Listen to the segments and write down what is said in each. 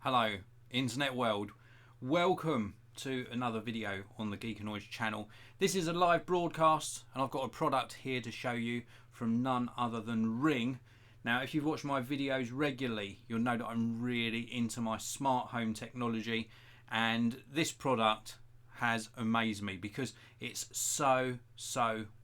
Hello, internet world. Welcome to another video on the Geek and Noise channel. This is a live broadcast and I've got a product here to show you from none other than Ring. Now, if you've watched my videos regularly, you'll know that I'm really into my smart home technology, and this product has amazed me because it's so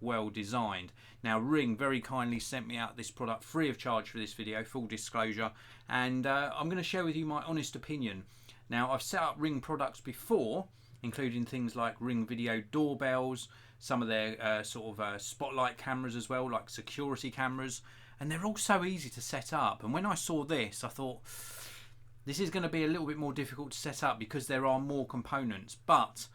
well designed. Now, Ring very kindly sent me out this product free of charge for this video, full disclosure, and I'm going to share with you my honest opinion. Now, I've set up Ring products before, including things like Ring video doorbells, some of their spotlight cameras as well, like security cameras, and they're all so easy to set up. And when I saw this, I thought this is going to be a little bit more difficult to set up because there are more components, but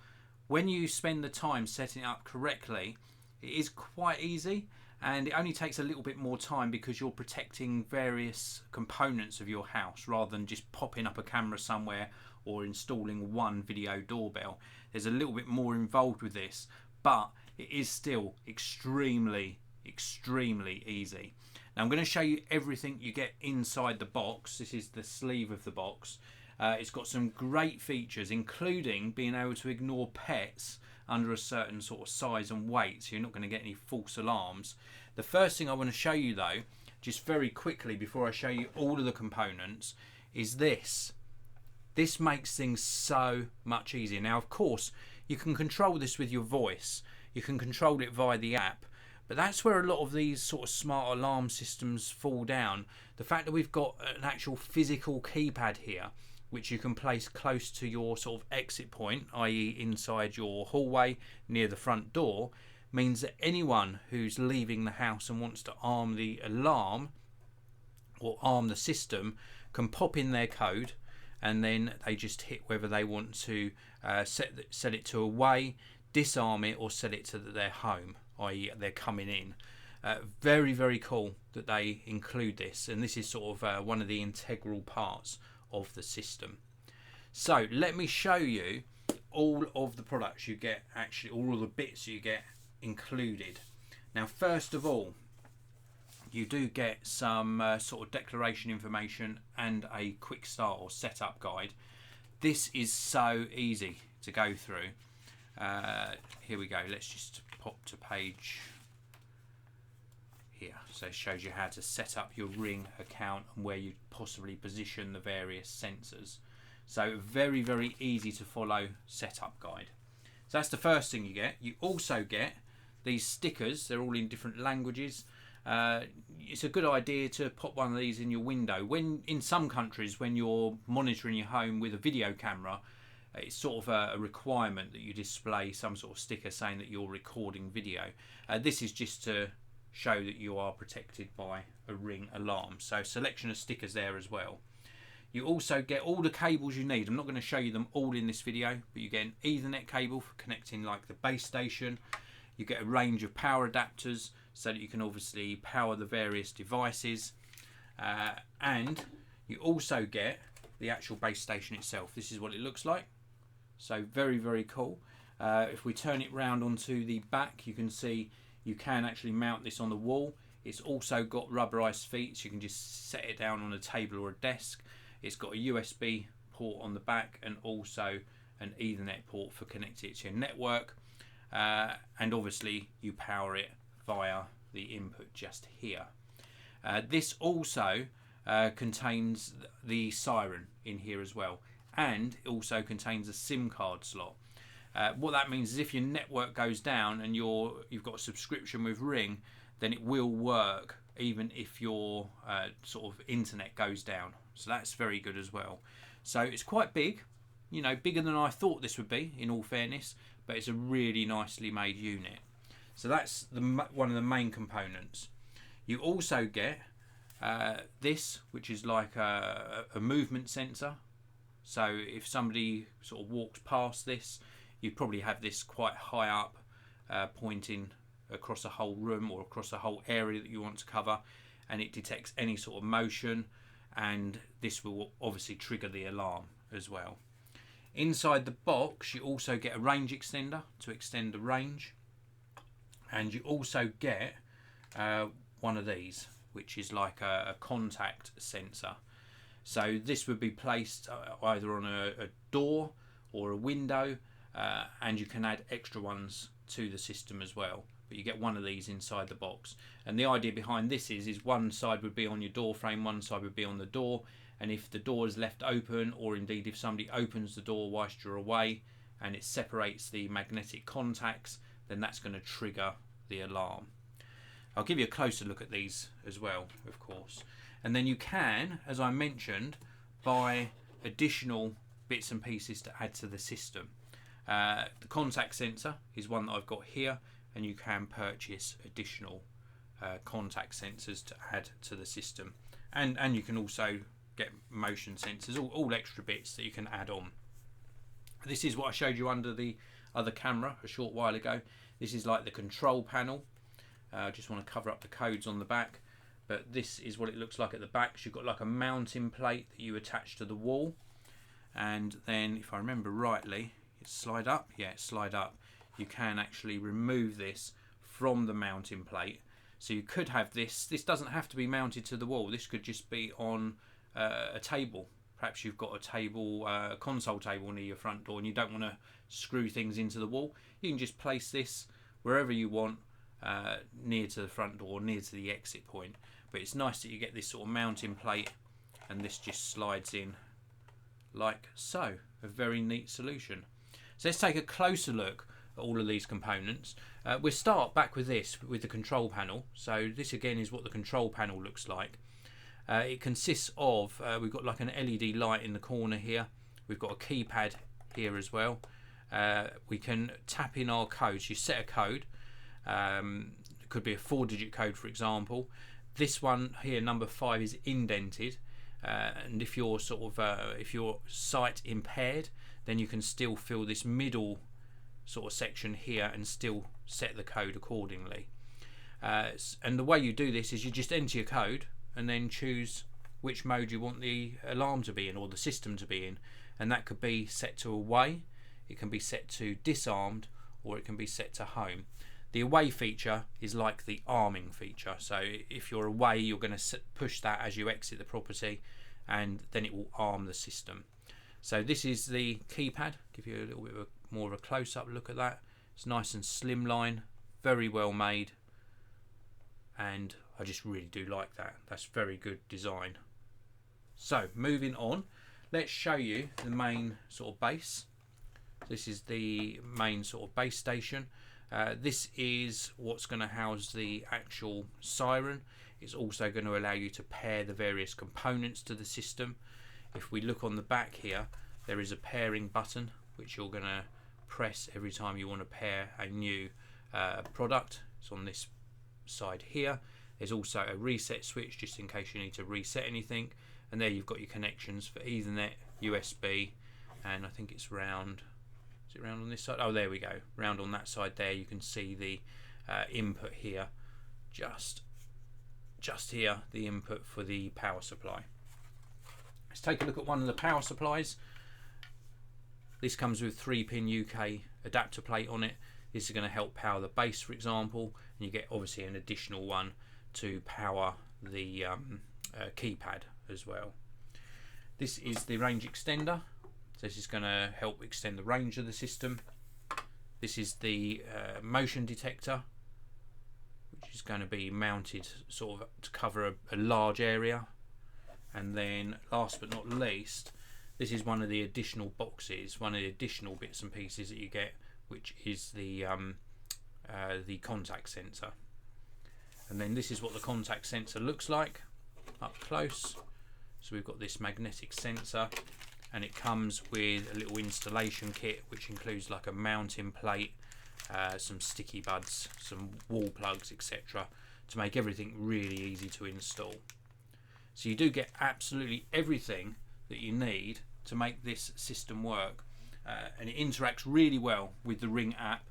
when you spend the time setting it up correctly, it is quite easy, and it only takes a little bit more time because you're protecting various components of your house rather than just popping up a camera somewhere or installing one video doorbell. There's a little bit more involved with this, but it is still extremely easy. Now, I'm going to show you everything you get inside the box. This is the sleeve of the box. It's got some great features, including being able to ignore pets under a certain sort of size and weight, so you're not going to get any false alarms. The first thing I want to show you though, just very quickly before I show you all of the components, is this. This makes things so much easier. Now, of course, you can control this with your voice. You can control it via the app, but that's where a lot of these sort of smart alarm systems fall down. The fact that we've got an actual physical keypad here, which you can place close to your sort of exit point, i.e. inside your hallway near the front door, means that anyone who's leaving the house and wants to arm the alarm or arm the system can pop in their code, and then they just hit whether they want to set it to away, disarm it, or set it to their home, i.e. they're coming in. Very cool that they include this, and this is sort of one of the integral parts of the system. So let me show you all of the products you get, actually all of the bits you get included. Now, first of all, you do get some sort of declaration information and a quick start or setup guide. This is so easy to go through. Here we go. Let's just pop to page here. So it shows you how to set up your Ring account and where you possibly position the various sensors. So very easy to follow setup guide. So that's the first thing you get. You also get these stickers. They're all in different languages. It's a good idea to pop one of these in your window. When in some countries, when you're monitoring your home with a video camera, it's sort of a requirement that you display some sort of sticker saying that you're recording video. This is just to show that you are protected by a Ring alarm. So selection of stickers there as well. You also get all the cables you need. I'm not going to show you them all in this video, but you get an Ethernet cable for connecting like the base station. You get a range of power adapters so that you can obviously power the various devices, and you also get the actual base station itself. This is what it looks like. So very cool. If we turn it round onto the back, you can see you can actually mount this on the wall. It's also got rubberized feet, so you can just set it down on a table or a desk. It's got a USB port on the back and also an Ethernet port for connecting it to your network. And obviously you power it via the input just here. This also contains the siren in here as well, and it also contains a SIM card slot. What that means is if your network goes down and you've got a subscription with Ring, then it will work even if your sort of internet goes down. So that's very good as well. So it's quite big, you know, bigger than I thought this would be, in all fairness, but it's a really nicely made unit. So that's one of the main components. You also get this, which is like a movement sensor. So if somebody sort of walks past this, you probably have this quite high up, pointing across a whole room or across a whole area that you want to cover, and it detects any sort of motion, and this will obviously trigger the alarm as well. Inside the box, you also get a range extender to extend the range, and you also get one of these, which is like a contact sensor. So this would be placed either on a door or a window, and you can add extra ones to the system as well. But you get one of these inside the box. And the idea behind this is one side would be on your door frame, one side would be on the door. And if the door is left open, or indeed if somebody opens the door whilst you're away and it separates the magnetic contacts, then that's going to trigger the alarm. I'll give you a closer look at these as well, of course. And then you can, as I mentioned, buy additional bits and pieces to add to the system. The contact sensor is one that I've got here, and you can purchase additional contact sensors to add to the system. And you can also get motion sensors, all extra bits that you can add on. This is what I showed you under the other camera a short while ago. This is like the control panel. I just want to cover up the codes on the back, but this is what it looks like at the back. So you've got like a mounting plate that you attach to the wall, and then if I remember rightly, it's slide up. Yeah, it's slide up. You can actually remove this from the mounting plate. So you could have this. This doesn't have to be mounted to the wall. This could just be on a table. Perhaps you've got a table, console table near your front door, and you don't want to screw things into the wall. You can just place this wherever you want, near to the front door, near to the exit point. But it's nice that you get this sort of mounting plate, and this just slides in like so. A very neat solution. So let's take a closer look at all of these components. We'll start back with this, with the control panel. So this again is what the control panel looks like. It consists of, we've got like an LED light in the corner here. We've got a keypad here as well. We can tap in our codes. You set a code. It could be a 4-digit code, for example. This one here, number 5, is indented. And if you're if you're sight impaired, then you can still fill this middle sort of section here and still set the code accordingly. And the way you do this is you just enter your code and then choose which mode you want the alarm to be in, or the system to be in, and that could be set to away, it can be set to disarmed, or it can be set to home. The away feature is like the arming feature, so if you're away, you're going to push that as you exit the property, and then it will arm the system. So this is the keypad. Give you a little bit of more of a close-up look at that. It's nice and slimline, very well made, and I just really do like that. That's very good design. So moving on, let's show you the main sort of base. This is the main sort of base station. This is what's going to house the actual siren. It's also going to allow you to pair the various components to the system. If we look on the back here, there is a pairing button which you're going to press every time you want to pair a new product. It's on this side here. There's also a reset switch just in case you need to reset anything, and there you've got your connections for Ethernet, USB, and I think it's round. Is it round on this side? Oh, there we go. Round on that side there. You can see the input here. Just here, the input for the power supply. Let's take a look at one of the power supplies. This comes with 3-pin UK adapter plate on it. This is going to help power the base, for example, and you get obviously an additional one to power the keypad as well. This is the range extender. So this is going to help extend the range of the system. This is the motion detector, which is going to be mounted sort of to cover a large area. And then last but not least, this is one of the additional boxes, one of the additional bits and pieces that you get, which is the contact sensor. And then this is what the contact sensor looks like up close. So we've got this magnetic sensor, and it comes with a little installation kit which includes like a mounting plate, some sticky buds, some wall plugs, etc., to make everything really easy to install. So you do get absolutely everything that you need to make this system work, and it interacts really well with the Ring app.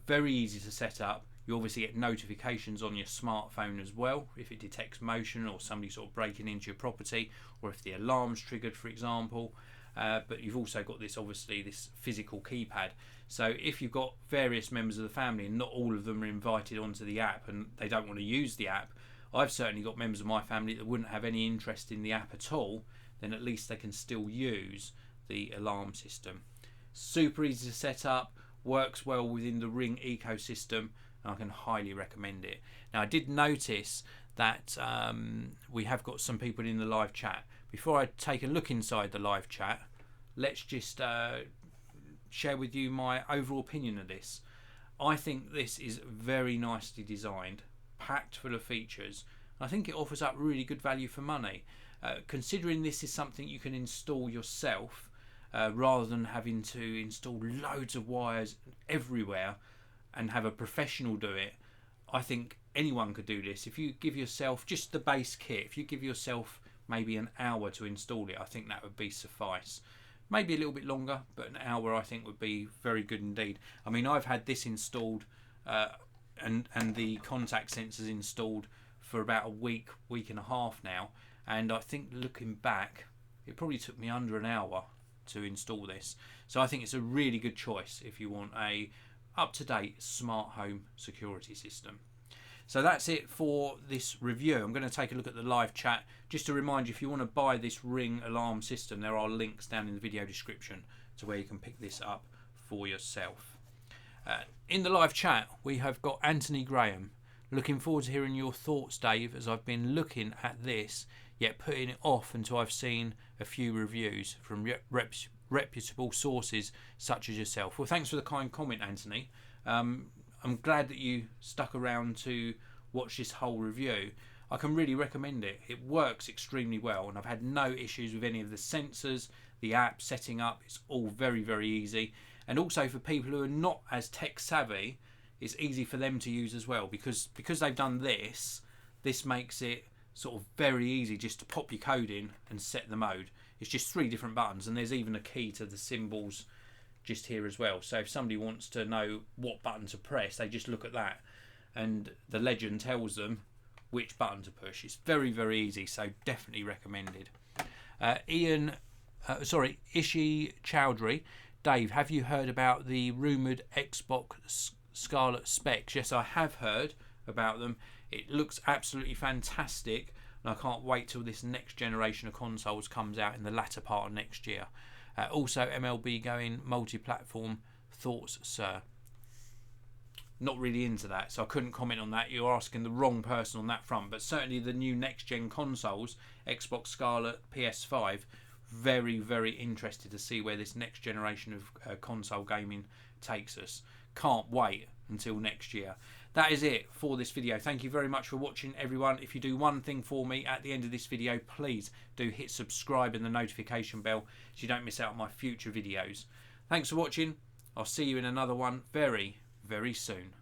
Very easy to set up. You obviously get notifications on your smartphone as well if it detects motion or somebody sort of breaking into your property, or if the alarm's triggered, for example. But you've also got this, obviously, this physical keypad. So if you've got various members of the family and not all of them are invited onto the app and they don't want to use the app, I've certainly got members of my family that wouldn't have any interest in the app at all. then at least they can still use the alarm system. Super easy to set up, works well within the Ring ecosystem, and I can highly recommend it. Now, I did notice that we have got some people in the live chat. Before I take a look inside the live chat, let's just share with you my overall opinion of this. I think this is very nicely designed, packed full of features. I think it offers up really good value for money. Considering this is something you can install yourself, rather than having to install loads of wires everywhere and have a professional do it, I think anyone could do this. If you give yourself just the base kit, if you give yourself maybe an hour to install it, I think that would be suffice. Maybe a little bit longer, but an hour I think would be very good indeed. I mean, I've had this installed and the contact sensors installed for about a week and a half now, and I think looking back it probably took me under an hour to install this. So I think it's a really good choice if you want a up-to-date smart home security system. So that's it for this review. I'm going to take a look at the live chat. Just to remind you, if you want to buy this Ring alarm system, there are links down in the video description to where you can pick this up for yourself. In the live chat, we have got Anthony Graham. Looking forward to hearing your thoughts, Dave, as I've been looking at this, yet putting it off until I've seen a few reviews from reputable sources such as yourself. Well, thanks for the kind comment, Anthony. I'm glad that you stuck around to watch this whole review. I can really recommend it. It works extremely well, and I've had no issues with any of the sensors, the app, setting up. It's all very, very easy. And also for people who are not as tech savvy, it's easy for them to use as well, because they've done this makes it sort of very easy just to pop your code in and set the mode. It's just 3 different buttons, and there's even a key to the symbols just here as well. So if somebody wants to know what button to press, they just look at that and the legend tells them which button to push. It's very, very easy, so definitely recommended. Ishi Chowdhury. Dave, have you heard about the rumoured Xbox Scarlet specs? Yes, I have heard about them. It looks absolutely fantastic, and I can't wait till this next generation of consoles comes out in the latter part of next year. Also, MLB going multi-platform. Thoughts, sir? Not really into that, so I couldn't comment on that. You're asking the wrong person on that front, but certainly the new next-gen consoles, Xbox Scarlet, PS5, very, very interested to see where this next generation of console gaming takes us. Can't wait until next year. That is it for this video. Thank you very much for watching, everyone. If you do one thing for me at the end of this video, please do hit subscribe and the notification bell so you don't miss out on my future videos. Thanks for watching. I'll see you in another one very, very soon.